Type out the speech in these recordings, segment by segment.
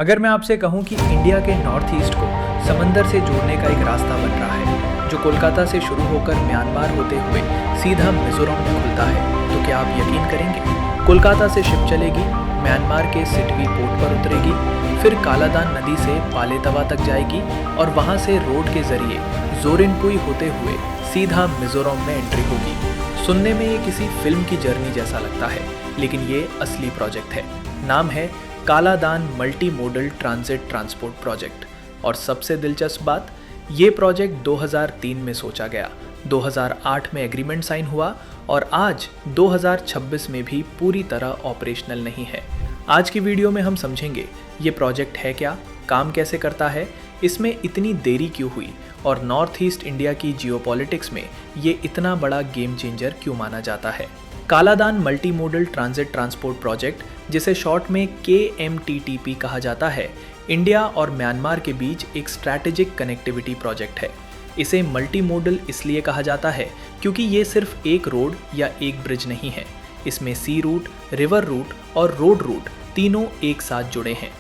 अगर मैं आपसे कहूं कि इंडिया के नॉर्थ ईस्ट को समंदर से जोड़ने का एक रास्ता बन रहा है जो कोलकाता से शुरू होकर म्यांमार होते हुए सीधा मिजोरम में खुलता है, तो क्या आप यकीन करेंगे? कोलकाता से शिप चलेगी, म्यांमार के सिटवी पोर्ट पर उतरेगी, फिर कालादान नदी से पालेतवा तक जाएगी और वहां से रोड के जरिए जोरिनपुई होते हुए सीधा मिजोरम में एंट्री होगी। सुनने में ये किसी फिल्म की जर्नी जैसा लगता है, लेकिन ये असली प्रोजेक्ट है। नाम है Kaladan multi modal transit transport project. और सबसे दिलचस्प बात, ये प्रोजेक्ट 2003 में सोचा गया, 2008 में एग्रीमेंट साइन हुआ और आज 2026 में भी पूरी तरह ऑपरेशनल नहीं है। आज की वीडियो में हम समझेंगे ये प्रोजेक्ट है क्या, काम कैसे करता है, इसमें इतनी देरी क्यों हुई और नॉर्थ ईस्ट इंडिया की जियोपॉलिटिक्स में ये इतना बड़ा गेम चेंजर क्यों माना जाता है। Kaladan multi modal transit transport project, जिसे शॉर्ट में KMTTP कहा जाता है, इंडिया और म्यांमार के बीच एक स्ट्रैटेजिक कनेक्टिविटी प्रोजेक्ट है। इसे मल्टी मोडल इसलिए कहा जाता है क्योंकि ये सिर्फ एक रोड या एक ब्रिज नहीं है, इसमें सी रूट, रिवर रूट और रोड रूट तीनों एक साथ जुड़े हैं।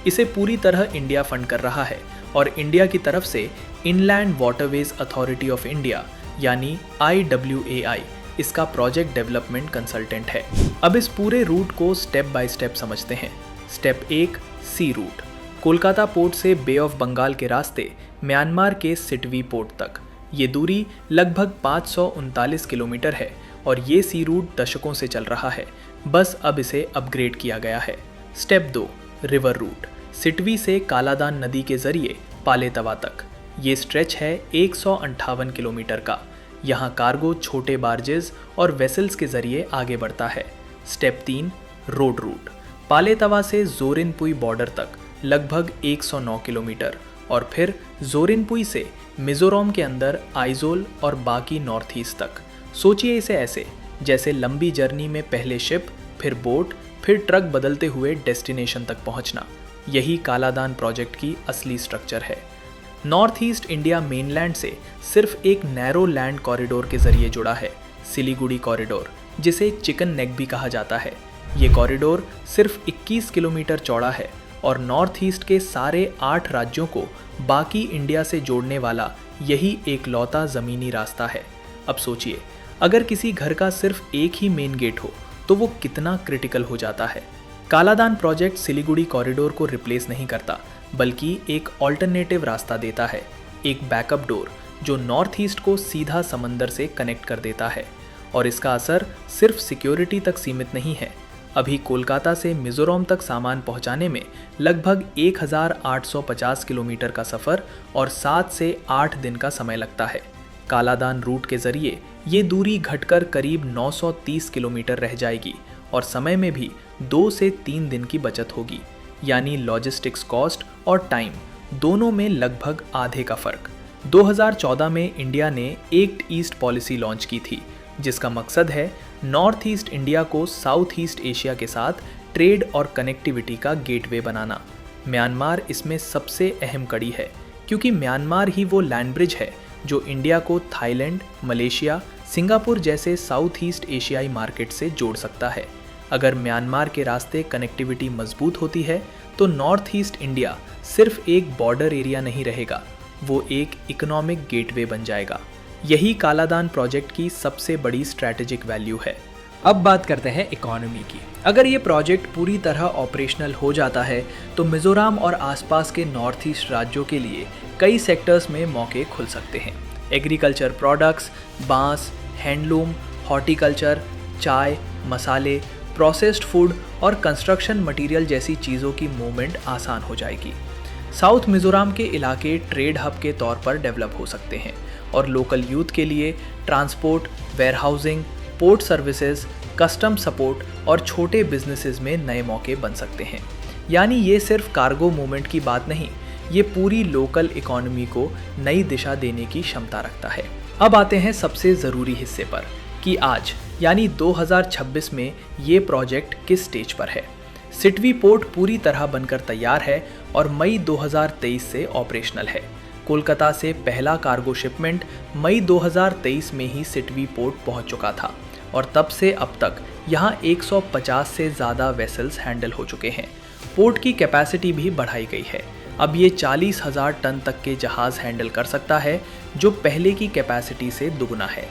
इसे पूरी तरह इंडिया फंड कर रहा है और इंडिया की तरफ से inland waterways authority of India यानी IWAI इसका प्रोजेक्ट डेवलपमेंट कंसल्टेंट है। अब इस पूरे रूट को स्टेप बाय स्टेप समझते हैं। स्टेप 1, सी रूट। कोलकाता पोर्ट से बे ऑफ बंगाल के रास्ते म्यांमार के सिटवी पोर्ट तक। ये दूरी लगभग 539 किलोमीटर है और ये सी रूट दशकों से चल रहा है, बस अब इसे अपग्रेड किया गया है। Step 2, river root. सिटवी से कालादान नदी के जरिए पालेतवा तक। ये स्ट्रेच है 158 किलोमीटर का। यहाँ कार्गो छोटे बार्जेस और वेसल्स के जरिए आगे बढ़ता है। Step 3, road root. पालेतवा से जोरिनपुई बॉर्डर तक लगभग 109 किलोमीटर और फिर जोरिनपुई से मिजोरम के अंदर आइजोल और बाकी नॉर्थ ईस्ट तक। सोचिए इसे ऐसे, जैसे लंबी जर्नी में पहले शिप, फिर बोट, फिर ट्रक बदलते हुए डेस्टिनेशन तक पहुंचना। यही कालादान प्रोजेक्ट की असली स्ट्रक्चर है। नॉर्थ ईस्ट इंडिया मेनलैंड से सिर्फ एक नैरो लैंड कॉरिडोर के जरिए जुड़ा है, सिलीगुड़ी कॉरिडोर, जिसे चिकन नेक भी कहा जाता है। ये कॉरिडोर सिर्फ 21 किलोमीटर चौड़ा है और नॉर्थ ईस्ट के सारे 8 राज्यों को बाकी इंडिया से जोड़ने वाला यही एक लौता ज़मीनी रास्ता है। अब सोचिए, अगर किसी घर का सिर्फ एक ही मेन गेट हो तो वो कितना क्रिटिकल हो जाता है। कालादान प्रोजेक्ट सिलीगुड़ी कॉरिडोर को रिप्लेस नहीं करता, बल्कि एक ऑल्टरनेटिव रास्ता देता है, एक बैकअप डोर जो नॉर्थ ईस्ट को सीधा समंदर से कनेक्ट कर देता है। और इसका असर सिर्फ सिक्योरिटी तक सीमित नहीं है। अभी कोलकाता से मिजोरम तक सामान पहुंचाने में लगभग 1850 किलोमीटर का सफ़र और 7 से 8 दिन का समय लगता है। कालादान रूट के जरिए ये दूरी घटकर करीब 930 किलोमीटर रह जाएगी और समय में भी 2 से 3 दिन की बचत होगी, यानी लॉजिस्टिक्स कॉस्ट और टाइम दोनों में लगभग आधे का फर्क। 2014 में इंडिया ने एक्ट ईस्ट पॉलिसी लॉन्च की थी, जिसका मकसद है नॉर्थ ईस्ट इंडिया को साउथ ईस्ट एशिया के साथ ट्रेड और कनेक्टिविटी का गेटवे बनाना। म्यांमार इसमें सबसे अहम कड़ी है, क्योंकि म्यांमार ही वो लैंड ब्रिज है जो इंडिया को थाईलैंड, मलेशिया, सिंगापुर जैसे साउथ ईस्ट एशियाई मार्केट से जोड़ सकता है। अगर म्यांमार के रास्ते कनेक्टिविटी मजबूत होती है तो नॉर्थ ईस्ट इंडिया सिर्फ एक बॉर्डर एरिया नहीं रहेगा, वो एक इकोनॉमिक गेटवे बन जाएगा। यही कालादान प्रोजेक्ट की सबसे बड़ी स्ट्रैटेजिक वैल्यू है। अब बात करते हैं इकोनॉमी की। अगर ये प्रोजेक्ट पूरी तरह ऑपरेशनल हो जाता है तो मिजोरम और आसपास के नॉर्थ ईस्ट राज्यों के लिए कई सेक्टर्स में मौके खुल सकते हैं। एग्रीकल्चर प्रोडक्ट्स, बांस, हैंडलूम, हॉर्टिकल्चर, चाय, मसाले, प्रोसेस्ड फूड और कंस्ट्रक्शन मटेरियल जैसी चीज़ों की मूवमेंट आसान हो जाएगी। साउथ मिजोरम के इलाके ट्रेड हब के तौर पर डेवलप हो सकते हैं और लोकल यूथ के लिए transport, warehousing, port services, custom support और छोटे बिजनेसेस में नए मौके बन सकते हैं। यानी ये सिर्फ कार्गो मूवमेंट की बात नहीं, ये पूरी लोकल इकोनॉमी को नई दिशा देने की क्षमता रखता है। अब आते हैं सबसे ज़रूरी हिस्से पर कि आज यानी 2026 में ये प्रोजेक्ट किस स्टेज पर है। सिटवी पोर्ट पूरी तरह बनकर तैयार है और मई 2023 से ऑपरेशनल है। कोलकाता से पहला कार्गो शिपमेंट मई 2023 में ही सिटवी पोर्ट पहुंच चुका था और तब से अब तक यहाँ 150 से ज़्यादा वेसल्स हैंडल हो चुके हैं। पोर्ट की कैपेसिटी भी बढ़ाई गई है। अब ये 40,000 टन तक के जहाज हैंडल कर सकता है, जो पहले की कैपेसिटी से दुगुना है।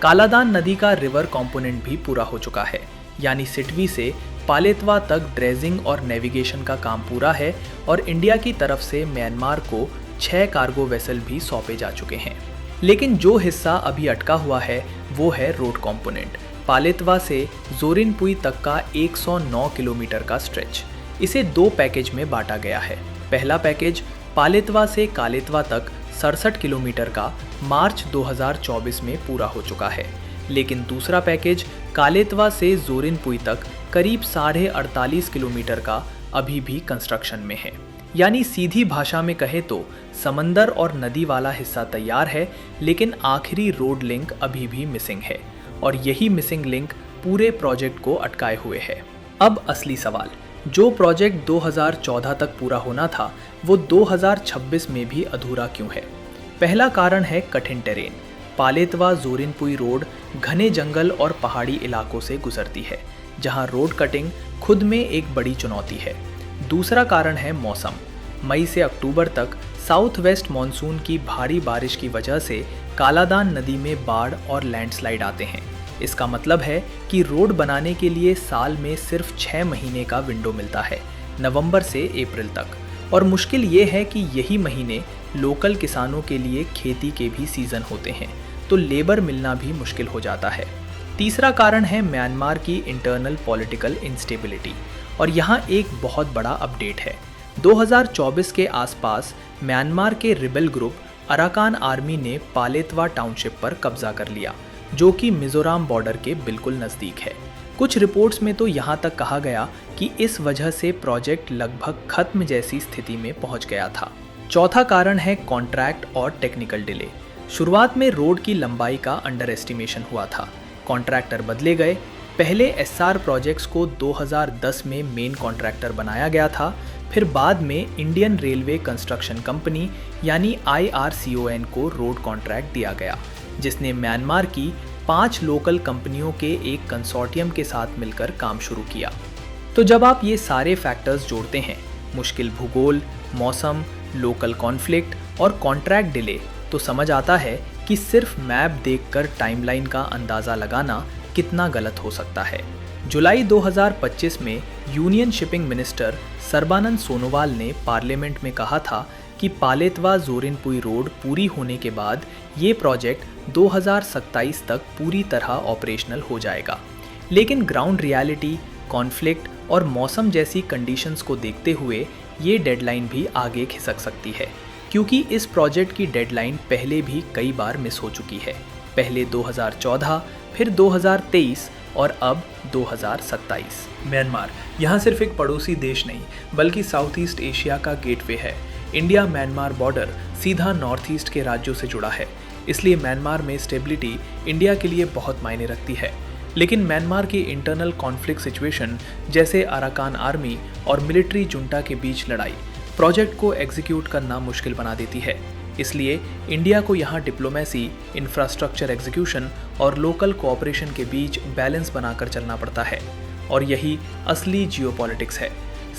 कालादान नदी का रिवर कंपोनेंट भी पूरा हो चुका है, यानी सिटवी से पालेतवा तक ड्रेजिंग और नेविगेशन का काम पूरा है और इंडिया की तरफ से म्यांमार को 6 कार्गो वेसल भी सौंपे जा चुके हैं। लेकिन जो हिस्सा अभी अटका हुआ है वो है रोड कंपोनेंट। पालेतवा से जोरिनपुई तक का 109 किलोमीटर का स्ट्रेच। इसे 2 पैकेज में बांटा गया है। पहला पैकेज पालेतवा से कालेतवा तक 67 किलोमीटर का मार्च 2024 में पूरा हो चुका है, लेकिन दूसरा पैकेज कालेतवा से जोरिनपुई तक करीब 48.5 किलोमीटर का अभी भी कंस्ट्रक्शन में है। यानी सीधी भाषा में कहे तो समंदर और नदी वाला हिस्सा तैयार है, लेकिन आखिरी रोड लिंक अभी भी मिसिंग है और यही मिसिंग लिंक पूरे प्रोजेक्ट को अटकाए हुए है। अब असली सवाल, जो प्रोजेक्ट 2014 तक पूरा होना था वो 2026 में भी अधूरा क्यों है? पहला कारण है कठिन टेरेन। पालेतवा जोरिनपुई रोड घने जंगल और पहाड़ी इलाकों से गुजरती है, जहां रोड कटिंग खुद में एक बड़ी चुनौती है। दूसरा कारण है मौसम। मई से अक्टूबर तक साउथ वेस्ट मानसून की भारी बारिश की वजह से कालादान नदी में बाढ़ और लैंडस्लाइड आते हैं। इसका मतलब है कि रोड बनाने के लिए साल में सिर्फ 6 महीने का विंडो मिलता है, नवंबर से अप्रैल तक। और मुश्किल ये है कि यही महीने लोकल किसानों के लिए खेती के भी सीजन होते हैं, तो लेबर मिलना भी मुश्किल हो जाता है। तीसरा कारण है म्यांमार की इंटरनल पॉलिटिकल इंस्टेबिलिटी, और यहाँ एक बहुत बड़ा अपडेट है। 2024 के आसपास म्यांमार के रिबेल ग्रुप अराकान आर्मी ने पालेतवा टाउनशिप पर कब्जा कर लिया, जो कि मिजोरम बॉर्डर के बिल्कुल नज़दीक है। कुछ रिपोर्ट्स में तो यहाँ तक कहा गया कि इस वजह से प्रोजेक्ट लगभग खत्म जैसी स्थिति में पहुँच गया था। चौथा कारण है कॉन्ट्रैक्ट और टेक्निकल डिले। शुरुआत में रोड की लंबाई का अंडर एस्टिमेशन हुआ था, कॉन्ट्रैक्टर बदले गए। पहले एसआर प्रोजेक्ट्स को 2010 में मेन कॉन्ट्रैक्टर बनाया गया था, फिर बाद में इंडियन रेलवे कंस्ट्रक्शन कंपनी यानी IRCON को रोड कॉन्ट्रैक्ट दिया गया, जिसने म्यांमार की 5 लोकल कंपनियों के एक कंसोर्टियम के साथ मिलकर काम शुरू किया। तो जब आप ये सारे फैक्टर्स जोड़ते हैं, मुश्किल भूगोल, मौसम, लोकल कॉन्फ्लिक्ट और कॉन्ट्रैक्ट डिले, तो समझ आता है कि सिर्फ मैप देखकर टाइमलाइन का अंदाज़ा लगाना कितना गलत हो सकता है। जुलाई 2025 में union shipping minister Sarbananda Sonowal ने पार्लियामेंट में कहा था कि पालेतवा जोरिनपुई रोड पूरी होने के बाद ये प्रोजेक्ट 2027 तक पूरी तरह ऑपरेशनल हो जाएगा। लेकिन ग्राउंड रियलिटी, कॉन्फ्लिक्ट और मौसम जैसी कंडीशंस को देखते हुए ये डेडलाइन भी आगे खिसक सकती है, क्योंकि इस प्रोजेक्ट की डेडलाइन पहले भी कई बार मिस हो चुकी है। पहले 2014, फिर 2023 और अब 2027। म्यांमार यहाँ सिर्फ एक पड़ोसी देश नहीं, बल्कि साउथ ईस्ट एशिया का गेटवे है। इंडिया म्यांमार बॉर्डर सीधा नॉर्थ ईस्ट के राज्यों से जुड़ा है, इसलिए म्यांमार में स्टेबिलिटी इंडिया के लिए बहुत मायने रखती है। लेकिन म्यांमार की इंटरनल कॉन्फ्लिक्ट सिचुएशन, जैसे अराकान आर्मी और मिलिट्री जुंटा के बीच लड़ाई, प्रोजेक्ट को एग्जीक्यूट करना मुश्किल बना देती है। इसलिए इंडिया को यहाँ डिप्लोमेसी, इंफ्रास्ट्रक्चर एग्जीक्यूशन और लोकल कोऑपरेशन के बीच बैलेंस बनाकर चलना पड़ता है। और यही असली जियोपॉलिटिक्स है।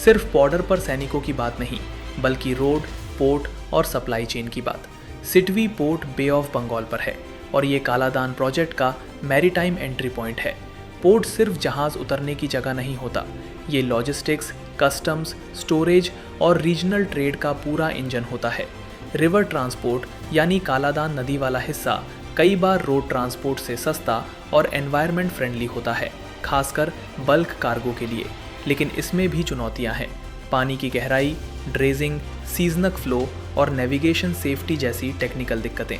सिर्फ बॉर्डर पर सैनिकों की बात नहीं, बल्कि रोड, पोर्ट और सप्लाई चेन की बात। सिटवी पोर्ट बे ऑफ बंगाल पर है और ये कालादान प्रोजेक्ट का मैरीटाइम एंट्री पॉइंट है। पोर्ट सिर्फ जहाज उतरने की जगह नहीं होता, ये लॉजिस्टिक्स, कस्टम्स, स्टोरेज और रीजनल ट्रेड का पूरा इंजन होता है। रिवर ट्रांसपोर्ट यानी कालादान नदी वाला हिस्सा कई बार रोड ट्रांसपोर्ट से सस्ता और एनवायरनमेंट फ्रेंडली होता है, खासकर बल्क कार्गो के लिए। लेकिन इसमें भी चुनौतियां हैं। पानी की गहराई, ड्रेजिंग, सीजनक फ्लो और नेविगेशन सेफ्टी जैसी टेक्निकल दिक्कतें।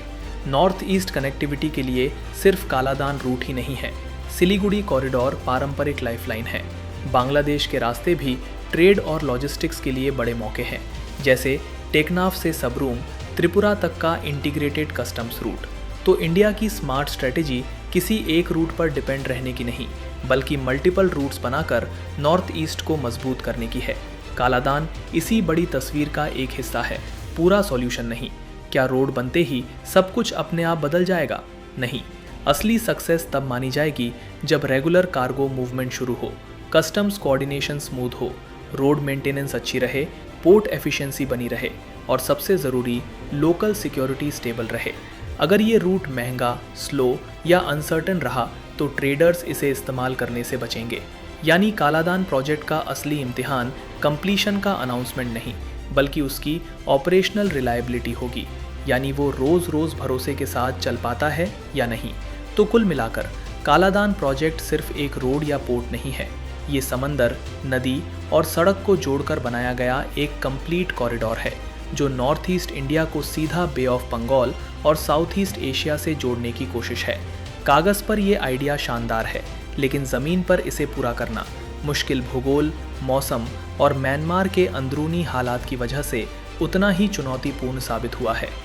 नॉर्थ ईस्ट कनेक्टिविटी के लिए सिर्फ कालादान रूट ही नहीं है, सिलीगुड़ी कॉरिडोर पारंपरिक लाइफलाइन है। बांग्लादेश के रास्ते भी ट्रेड और लॉजिस्टिक्स के लिए बड़े मौके हैं, जैसे टेकनाफ से सबरूम, त्रिपुरा तक का इंटीग्रेटेड कस्टम्स रूट। तो इंडिया की स्मार्ट स्ट्रेटेजी किसी एक रूट पर डिपेंड रहने की नहीं, बल्कि मल्टीपल रूट्स बनाकर नॉर्थ ईस्ट को मजबूत करने की है। कालादान इसी बड़ी तस्वीर का एक हिस्सा है, पूरा सॉल्यूशन नहीं। क्या रोड बनते ही सब कुछ अपने आप बदल जाएगा? नहीं, असली सक्सेस तब मानी जाएगी जब रेगुलर कार्गो मूवमेंट शुरू हो, कस्टम्स कोऑर्डिनेशन स्मूथ हो, रोड मेंटेनेंस अच्छी रहे, पोर्ट एफिशिएंसी बनी रहे और सबसे ज़रूरी लोकल सिक्योरिटी स्टेबल रहे। अगर ये रूट महंगा, स्लो या अनसर्टन रहा तो ट्रेडर्स इसे इस्तेमाल करने से बचेंगे। यानी कालादान प्रोजेक्ट का असली इम्तिहान कंप्लीशन का अनाउंसमेंट नहीं, बल्कि उसकी ऑपरेशनल रिलायबिलिटी होगी, यानी वो रोज़ रोज़ भरोसे के साथ चल पाता है या नहीं। तो कुल मिलाकर कालादान प्रोजेक्ट सिर्फ एक रोड या पोर्ट नहीं है, ये समंदर, नदी और सड़क को जोड़कर बनाया गया एक कंप्लीट कॉरिडोर है, जो नॉर्थ ईस्ट इंडिया को सीधा बे ऑफ बंगाल और साउथ ईस्ट एशिया से जोड़ने की कोशिश है। कागज़ पर ये आइडिया शानदार है, लेकिन ज़मीन पर इसे पूरा करना मुश्किल भूगोल, मौसम और म्यांमार के अंदरूनी हालात की वजह से उतना ही चुनौतीपूर्ण साबित हुआ है।